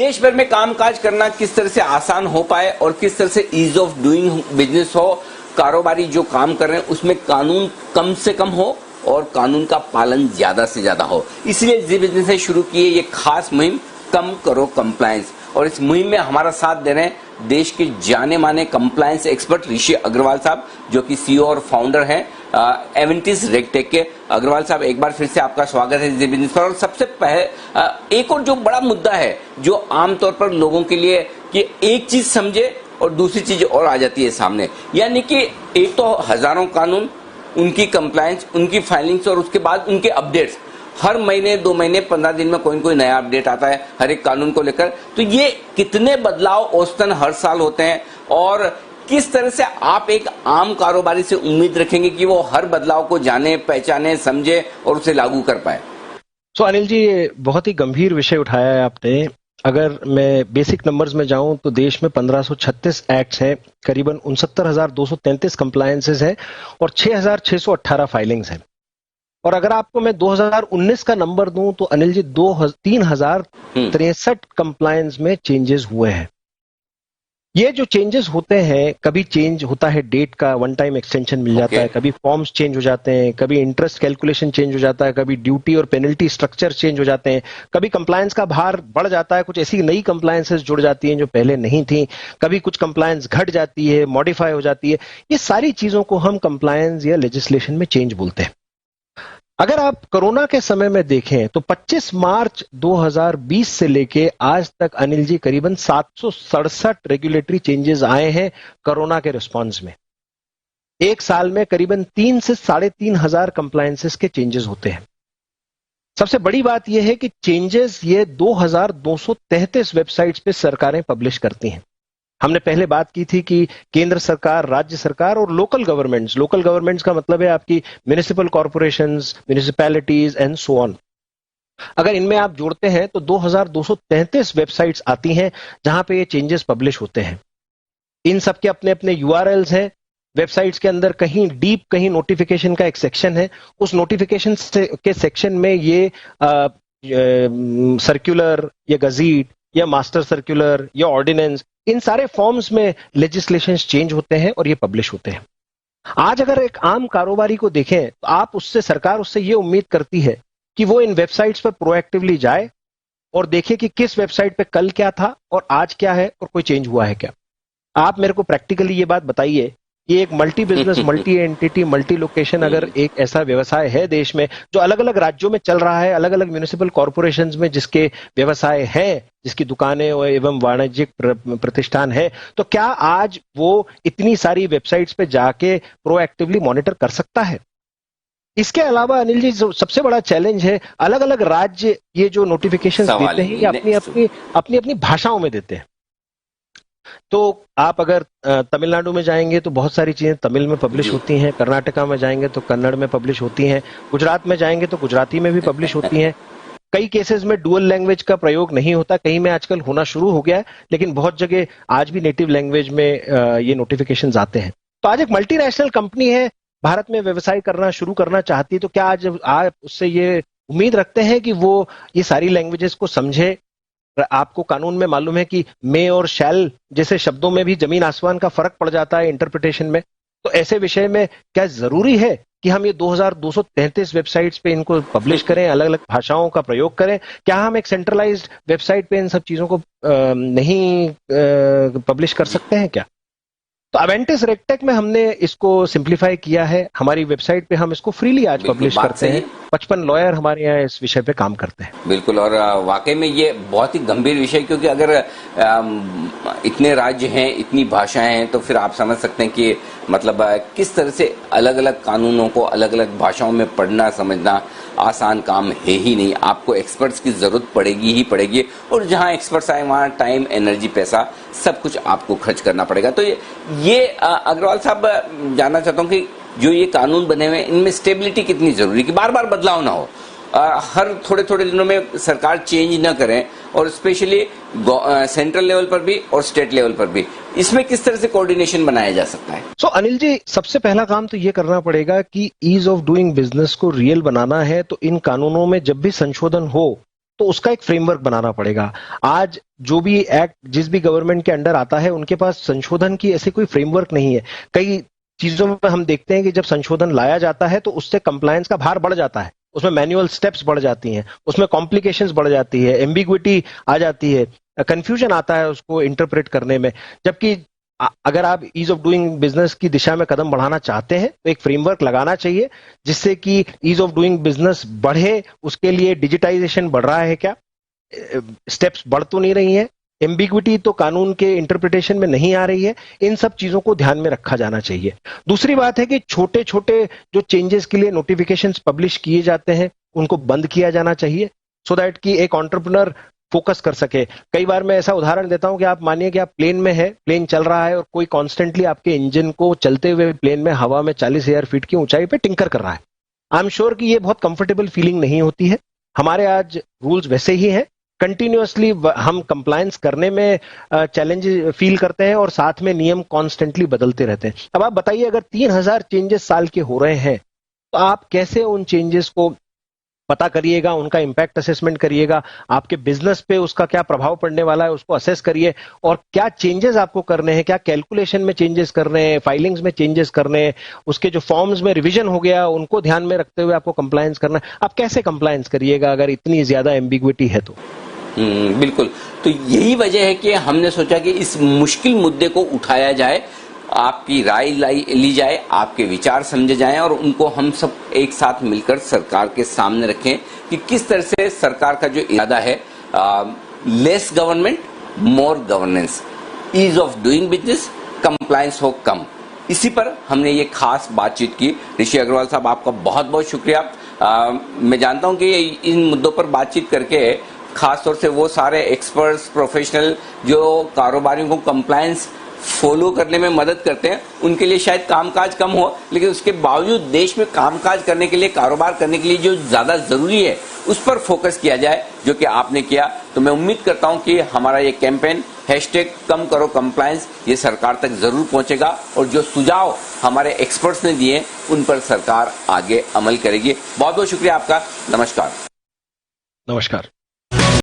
देश भर में कामकाज करना किस तरह से आसान हो पाए और किस तरह से ईज ऑफ डूइंग बिजनेस हो, कारोबारी जो काम कर रहे हैं उसमें कानून कम से कम हो और कानून का पालन ज्यादा से ज्यादा हो। इसलिए जी बिजनेस ने शुरू की है ये खास मुहिम कम करो कंप्लायंस। और इस मुहिम में हमारा साथ दे रहे हैं देश के जाने माने कंप्लायंस एक्सपर्ट ऋषि अग्रवाल साहब, जो कि सीईओ और फाउंडर हैं एवेंटिस रेगटेक के। अग्रवाल साहब, एक बार फिर से आपका स्वागत है जी बिजनेस पर। और सबसे पहले एक और जो बड़ा मुद्दा है जो आमतौर पर लोगों के लिए कि एक चीज समझे और दूसरी चीज और आ जाती है सामने, यानी कि एक तो हजारों कानून, उनकी कंप्लायंस, उनकी फाइलिंग्स और उसके बाद उनके अपडेट्स। हर महीने 2 महीने 15 दिन में कोई न कोई नया अपडेट आता है हर एक कानून को लेकर। तो ये कितने बदलाव औसतन हर साल होते हैं और किस तरह से आप एक आम कारोबारी से उम्मीद रखेंगे कि वो हर बदलाव को जाने, पहचाने, समझे और उसे लागू कर पाए? अनिल जी, ये बहुत ही गंभीर विषय उठाया है आपने। अगर मैं बेसिक नंबर्स में जाऊं तो देश में 1536 एक्ट्स हैं, करीबन 69,233 कंप्लायंसेस हैं और 6,618 फाइलिंग्स हैं। और अगर आपको मैं 2019 का नंबर दूं तो अनिल जी 3,063 कंप्लायंस में चेंजेस हुए हैं। ये जो चेंजेस होते हैं, कभी चेंज होता है डेट का, वन टाइम एक्सटेंशन मिल जाता है, कभी फॉर्म्स चेंज हो जाते हैं, कभी इंटरेस्ट कैलकुलेशन चेंज हो जाता है, कभी ड्यूटी और पेनल्टी स्ट्रक्चर चेंज हो जाते हैं, कभी कंप्लायंस का भार बढ़ जाता है, कुछ ऐसी नई कंप्लायंसेस जुड़ जाती हैं जो पहले नहीं थी, कभी कुछ कंप्लायंस घट जाती है, मॉडिफाई हो जाती है। ये सारी चीजों को हम कंप्लायंस या लेजिस्लेशन में चेंज बोलते हैं। अगर आप कोरोना के समय में देखें तो 25 मार्च 2020 से लेके आज तक अनिल जी करीबन 767 रेगुलेटरी चेंजेस आए हैं कोरोना के रिस्पांस में। एक साल में करीबन 3 से 3,500 कंप्लायंसेस के चेंजेस होते हैं। सबसे बड़ी बात यह है कि चेंजेस ये 2,233 वेबसाइट्स पे सरकारें पब्लिश करती हैं। हमने पहले बात की थी कि केंद्र सरकार, राज्य सरकार और लोकल गवर्नमेंट्स का मतलब है आपकी municipal corporations, municipalities and so on. अगर इनमें आप जोड़ते हैं तो 2,233 वेबसाइट्स आती हैं जहां पे ये चेंजेस पब्लिश होते हैं। इन सब के अपने अपने यूआरएल्स हैं। वेबसाइट्स के अंदर कहीं डीप, कहीं नोटिफिकेशन का एक सेक्शन है। उस नोटिफिकेशन के सेक्शन में ये सर्कुलर या गजीट या मास्टर सर्कुलर या ऑर्डिनेंस, इन सारे फॉर्म्स में लेजिस्लेशंस चेंज होते हैं और ये पब्लिश होते हैं। आज अगर एक आम कारोबारी को देखें तो आप उससे, सरकार उससे ये उम्मीद करती है कि वो इन वेबसाइट्स पर प्रोएक्टिवली जाए और देखे कि किस वेबसाइट पे कल क्या था और आज क्या है और कोई चेंज हुआ है क्या। आप मेरे को प्रैक्टिकली ये बात बताइए कि एक multi business, multi entity, multi location अगर एक ऐसा व्यवसाय है देश में जो अलग अलग राज्यों में चल रहा है, अलग अलग म्युनिसिपल कॉर्पोरेशंस में जिसके व्यवसाय हैं, जिसकी दुकानें एवं वाणिज्यिक प्रतिष्ठान है, तो क्या आज वो इतनी सारी वेबसाइट्स पे जाके प्रोएक्टिवली मॉनिटर कर सकता है? इसके अलावा अनिल जी सबसे बड़ा चैलेंज है, अलग अलग राज्य ये जो नोटिफिकेशंस देते हैं ये अपनी भाषाओं में देते हैं। तो आप अगर तमिलनाडु में जाएंगे तो बहुत सारी चीजें तमिल में पब्लिश होती हैं, कर्नाटका में जाएंगे तो कन्नड़ में पब्लिश होती हैं, गुजरात में जाएंगे तो गुजराती में भी पब्लिश होती हैं। कई केसेस में डुअल लैंग्वेज का प्रयोग नहीं होता, कहीं में आजकल होना शुरू हो गया है, लेकिन बहुत जगह आज भी नेटिव लैंग्वेज में ये नोटिफिकेशंस आते हैं। तो आज एक मल्टीनेशनल कंपनी है, भारत में व्यवसाय करना शुरू करना चाहती है, तो क्या आज आप उससे ये उम्मीद रखते हैं कि वो ये सारी लैंग्वेजेस को समझे? आपको कानून में मालूम है कि मे और शैल जैसे शब्दों में भी जमीन आसमान का फर्क पड़ जाता है इंटरप्रिटेशन में। तो ऐसे विषय में क्या जरूरी है कि हम ये 2,233 वेबसाइट्स पे इनको पब्लिश करें, अलग अलग भाषाओं का प्रयोग करें? क्या हम एक सेंट्रलाइज्ड वेबसाइट पे इन सब चीजों को नहीं पब्लिश कर सकते हैं क्या? तो एवेंटिस रेगटेक में हमने इसको सिंप्लीफाई किया है। हमारी वेबसाइट पे हम इसको फ्रीली आज पब्लिश करते हैं। 55 लॉयर हमारे यहाँ इस विषय पे काम करते हैं। बिल्कुल, और वाकई में ये बहुत ही गंभीर विषय, क्योंकि अगर इतने राज्य हैं, इतनी भाषाएं हैं, तो फिर आप समझ सकते हैं कि मतलब किस तरह से अलग अलग कानूनों को अलग अलग भाषाओं में पढ़ना समझना आसान काम है ही नहीं। आपको एक्सपर्ट्स की जरूरत पड़ेगी ही पड़ेगी, और जहां एक्सपर्ट्स आए वहां टाइम, एनर्जी, पैसा सब कुछ आपको खर्च करना पड़ेगा। तो ये अग्रवाल साहब, जानना चाहता हूं कि जो ये कानून बने हुए हैं इनमें स्टेबिलिटी कितनी जरूरी, कि बार बार बदलाव ना हो, हर थोड़े थोड़े दिनों में सरकार चेंज ना करें, और स्पेशली सेंट्रल लेवल पर भी और स्टेट लेवल पर भी, इसमें किस तरह से कोऑर्डिनेशन बनाया जा सकता है? अनिल जी, सबसे पहला काम तो ये करना पड़ेगा कि ईज ऑफ डूइंग बिजनेस को रियल बनाना है, तो इन कानूनों में जब भी संशोधन हो तो उसका एक फ्रेमवर्क बनाना पड़ेगा। आज जो भी एक्ट जिस भी गवर्नमेंट के अंडर आता है उनके पास संशोधन की ऐसे कोई फ्रेमवर्क नहीं है। कई चीजों में हम देखते हैं कि जब संशोधन लाया जाता है तो उससे कंप्लायंस का भार बढ़ जाता है, उसमें मैनुअल स्टेप्स बढ़ जाती हैं, उसमें कॉम्प्लिकेशंस बढ़ जाती है, एम्बिग्विटी आ जाती है, कंफ्यूजन आता है उसको इंटरप्रेट करने में। जबकि अगर आप ईज ऑफ डूइंग बिजनेस की दिशा में कदम बढ़ाना चाहते हैं तो एक फ्रेमवर्क लगाना चाहिए जिससे कि ईज ऑफ डूइंग बिजनेस बढ़े। उसके लिए डिजिटाइजेशन बढ़ रहा है क्या, स्टेप्स बढ़ तो नहीं रही है, एम्बिग्विटी तो कानून के इंटरप्रिटेशन में नहीं आ रही है, इन सब चीजों को ध्यान में रखा जाना चाहिए। दूसरी बात है कि छोटे छोटे जो चेंजेस के लिए नोटिफिकेशंस पब्लिश किए जाते हैं उनको बंद किया जाना चाहिए, सो दैट कि एक एंटरप्रेन्योर फोकस कर सके। कई बार मैं ऐसा उदाहरण देता हूं कि आप मानिए कि आप प्लेन में है, प्लेन चल रहा है और कोई कॉन्स्टेंटली आपके इंजन को चलते हुए प्लेन में हवा में 40,000 फीट की ऊंचाई पे टिंकर कर रहा है। आई एम श्योर कि ये बहुत कंफर्टेबल फीलिंग नहीं होती है। हमारे आज रूल्स वैसे ही हैं, कंटिन्यूअसली हम कंप्लायंस करने में चैलेंज फील करते हैं और साथ में नियम कॉन्स्टेंटली बदलते रहते हैं। अब आप बताइए, अगर 3,000 चेंजेस साल के हो रहे हैं तो आप कैसे उन चेंजेस को पता करिएगा, उनका इंपैक्ट असेसमेंट करिएगा, आपके बिजनेस पे उसका क्या प्रभाव पड़ने वाला है उसको असेस करिए, और क्या चेंजेस आपको करने हैं, क्या कैलकुलेशन में चेंजेस करने हैं, फाइलिंग्स में चेंजेस करने हैं, उसके जो फॉर्म्स में रिवीजन हो गया उनको ध्यान में रखते हुए आपको कंप्लायंस करना है। आप कैसे कंप्लायंस करिएगा अगर इतनी ज्यादा एम्बिग्विटी है तो? बिल्कुल। तो यही वजह है कि हमने सोचा कि इस मुश्किल मुद्दे को उठाया जाए, आपकी राय ली जाए, आपके विचार समझे जाएं और उनको हम सब एक साथ मिलकर सरकार के सामने रखें कि किस तरह से सरकार का जो इरादा है, less government more governance, ease of doing business, compliance हो कम, इसी पर हमने ये खास बातचीत की। ऋषि अग्रवाल साहब, आपका बहुत बहुत शुक्रिया। मैं जानता हूं कि इन मुद्दों पर बातचीत करके खासतौर से वो सारे एक्सपर्ट्स, प्रोफेशनल जो कारोबारियों को कंप्लायंस फॉलो करने में मदद करते हैं, उनके लिए शायद कामकाज कम हो, लेकिन उसके बावजूद देश में कामकाज करने के लिए, कारोबार करने के लिए जो ज्यादा जरूरी है उस पर फोकस किया जाए, जो कि आपने किया। तो मैं उम्मीद करता हूं कि हमारा ये कैंपेन #कम करो कंप्लायंस ये सरकार तक जरूर पहुंचेगा और जो सुझाव हमारे एक्सपर्ट्स ने दिए उन पर सरकार आगे अमल करेगी। बहुत बहुत शुक्रिया आपका। नमस्कार। नमस्कार।